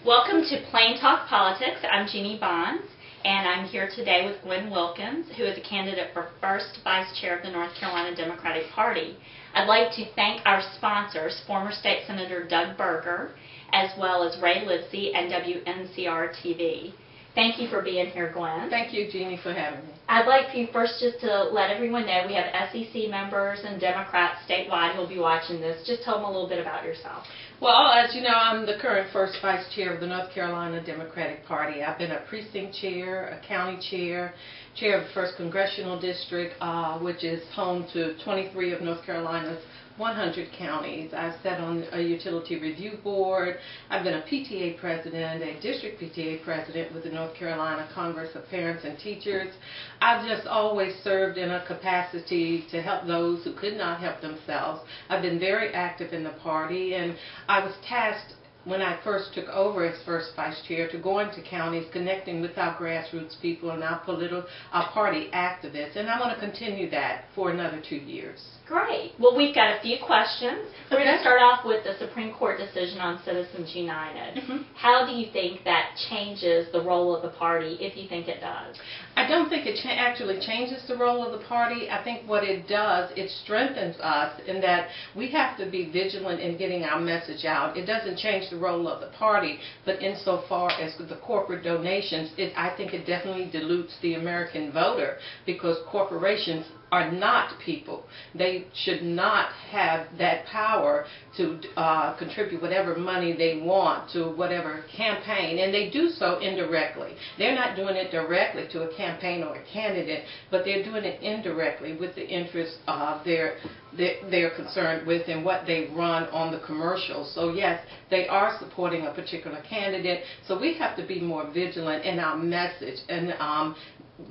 Welcome to Plain Talk Politics. I'm Jeanne, and I'm here today with Gwen Wilkins, who is a candidate for first vice chair of the North Carolina Democratic Party. I'd like to thank our sponsors, former State Senator Doug Berger, as well as Ray Livesey and WNCR-TV. Thank you for being here, Gwen. Thank you, Jeanne, for having me. I'd like for you first just to let everyone know we have SEC members and Democrats statewide who will be watching this. Just tell them a little bit about yourself. Well, as you know, I'm the current first vice chair of the North Carolina Democratic Party. I've been a precinct chair, a county chair, chair of the 1st Congressional District, which is home to 23 of North Carolina's 100 counties. I've sat on a utility review board. I've been a PTA president, a district PTA president with the North Carolina Congress of Parents and Teachers. I've just always served in a capacity to help those who could not help themselves. I've been very active in the party, and I was tasked when I first took over as first vice chair to go into counties, connecting with our grassroots people and our party activists, and I want to continue that for another 2 years. Great. Well, we've got a few questions. We're going to start off with the Supreme Court decision on Citizens United. How do you think that changes the role of the party, if you think it does? I don't think it actually changes the role of the party. I think what it does, it strengthens us in that we have to be vigilant in getting our message out. It doesn't change the role of the party, but insofar as the corporate donations, I think it definitely dilutes the American voter, because corporations are not people. They should not have that power to contribute whatever money they want to whatever campaign, and they do so indirectly. They're not doing it directly to a campaign or a candidate, but they're doing it indirectly with the interests of they're concerned with and what they run on the commercials. So yes, they are supporting a particular candidate, so we have to be more vigilant in our message and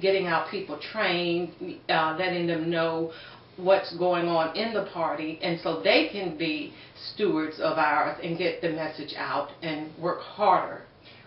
getting our people trained, letting them know what's going on in the party, and so they can be stewards of ours and get the message out and work harder.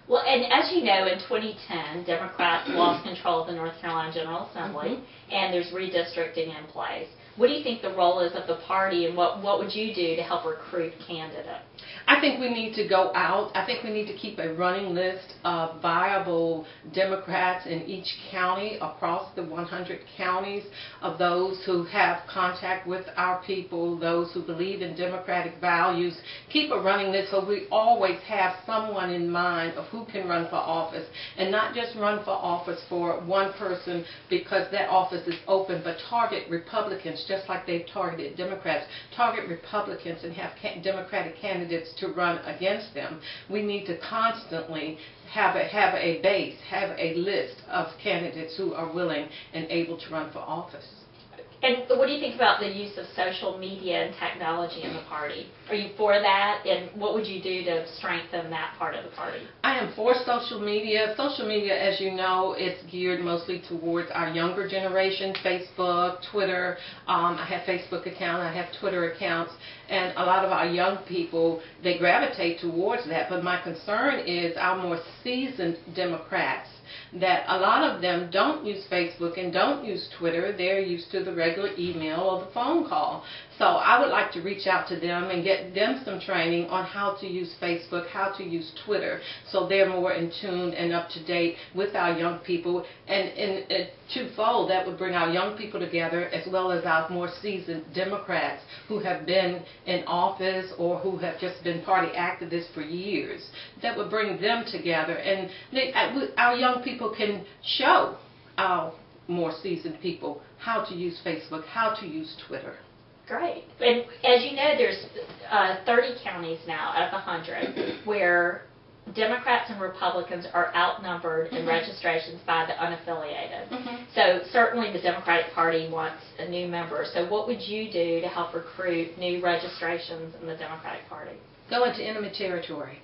Well, and as you know, in 2010, Democrats lost control of the North Carolina General Assembly, and there's redistricting in place. What do you think the role is of the party, and what would you do to help recruit candidates? I think we need to go out. I think we need to keep a running list of viable Democrats in each county across the 100 counties, of those who have contact with our people, those who believe in democratic values. Keep a running list so we always have someone in mind of who can run for office, and not just run for office for one person because that office is open, but target Republicans just like they've targeted Democrats. Target Republicans and have Democratic candidates to run against them. We need to constantly have a base, have a list of candidates who are willing and able to run for office. And what do you think about the use of social media and technology in the party? Are you for that? And what would you do to strengthen that part of the party? I am for social media. Social media, as you know, is geared mostly towards our younger generation. Facebook, Twitter. I have Facebook account. I have Twitter accounts. And a lot of our young people, they gravitate towards that. But my concern is our more seasoned Democrats, that a lot of them don't use Facebook and don't use Twitter. They're used to the regular email or the phone call. So I would like to reach out to them and get them some training on how to use Facebook, how to use Twitter, so they're more in tune and up to date with our young people. And twofold, that would bring our young people together as well as our more seasoned Democrats who have been in office or who have just been party activists for years. That would bring them together, and our young people can show our more seasoned people how to use Facebook, how to use Twitter. Great. And as you know, there's 30 counties now out of 100 where Democrats and Republicans are outnumbered in registrations by the unaffiliated. So certainly the Democratic Party wants a new member. So what would you do to help recruit new registrations in the Democratic Party? Go into enemy territory.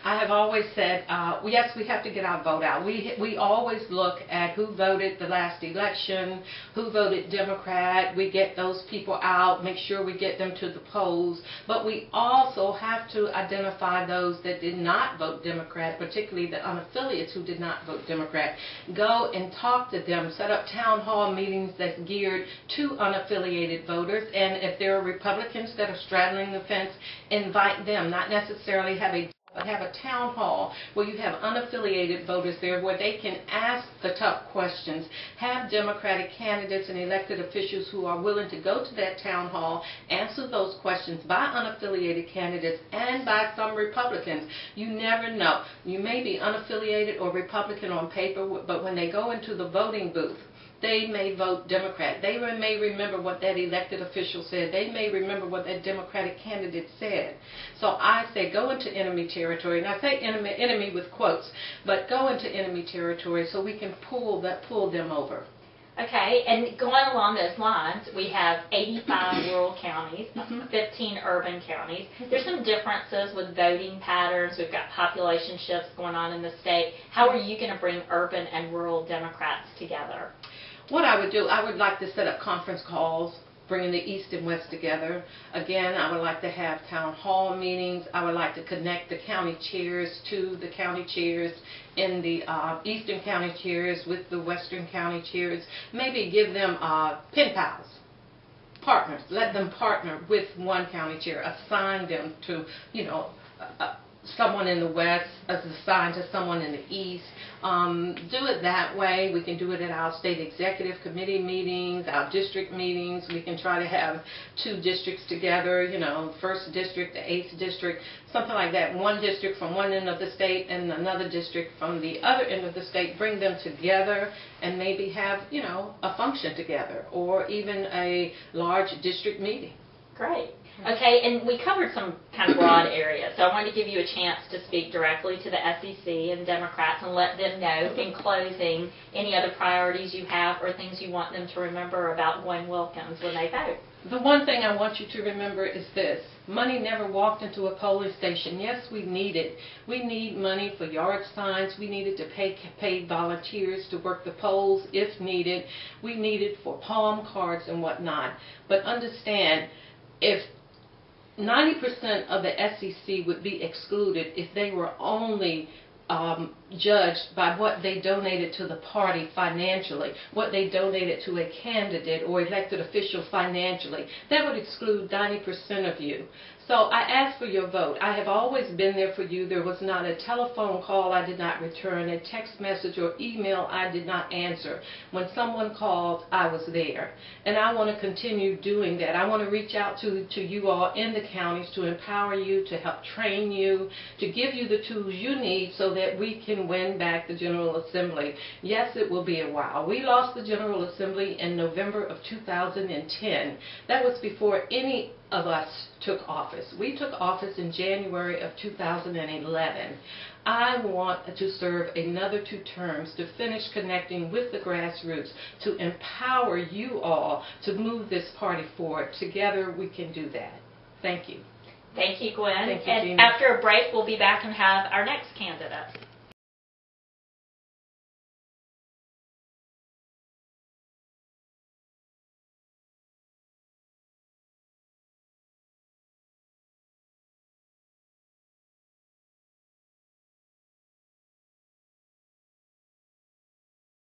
I have always said, yes, we have to get our vote out. We always look at who voted the last election, who voted Democrat. We get those people out, make sure we get them to the polls. But we also have to identify those that did not vote Democrat, particularly the unaffiliates who did not vote Democrat. Go and talk to them, set up town hall meetings that's geared to unaffiliated voters. And if there are Republicans that are straddling the fence, invite them, not necessarily have a have a town hall where you have unaffiliated voters there where they can ask the tough questions, have Democratic candidates and elected officials who are willing to go to that town hall, answer those questions by unaffiliated candidates and by some Republicans. You never know. You may be unaffiliated or Republican on paper, but when they go into the voting booth, they may vote Democrat. They may remember what that elected official said. They may remember what that Democratic candidate said. So I say go into enemy territory. And I say enemy with quotes, but go into enemy territory so we can pull them over. Okay, and going along those lines, we have 85 rural counties, 15 urban counties. There's some differences with voting patterns. We've got population shifts going on in the state. How are you going to bring urban and rural Democrats together? What I would do, I would like to set up conference calls, bringing the East and West together. Again, I would like to have town hall meetings. I would like to connect the county chairs to the county chairs in the Eastern County chairs with the Western County chairs. Maybe give them pen pals, partners. Let them partner with one county chair. Assign them to, someone in the West as assigned to someone in the East. Do it that way. We can do it at our state executive committee meetings, our district meetings. We can try to have two districts together, first district, the 8th district, something like that. One district from one end of the state and another district from the other end of the state. Bring them together and maybe have, a function together or even a large district meeting. Great. Okay, and we covered some kind of broad areas, so I wanted to give you a chance to speak directly to the SEC and Democrats and let them know, in closing, any other priorities you have or things you want them to remember about Gwen Wilkins when they vote. The one thing I want you to remember is this. Money never walked into a polling station. Yes, we need it. We need money for yard signs. We need it to pay volunteers to work the polls if needed. We need it for palm cards and whatnot. But understand, if 90% of the SEC would be excluded if they were only judged by what they donated to the party financially, what they donated to a candidate or elected official financially. That would exclude 90% of you. So I ask for your vote. I have always been there for you. There was not a telephone call I did not return, a text message or email I did not answer. When someone called, I was there. And I want to continue doing that. I want to reach out to you all in the counties to empower you, to help train you, to give you the tools you need so that we can win back the General Assembly. Yes, it will be a while. We lost the General Assembly in November of 2010. That was before any of us took office. We took office in January of 2011. I want to serve another 2 terms to finish connecting with the grassroots, to empower you all to move this party forward. Together we can do that. Thank you. Thank you, Gwen. Thank you, Jeanne. And after a break, we'll be back and have our next candidate.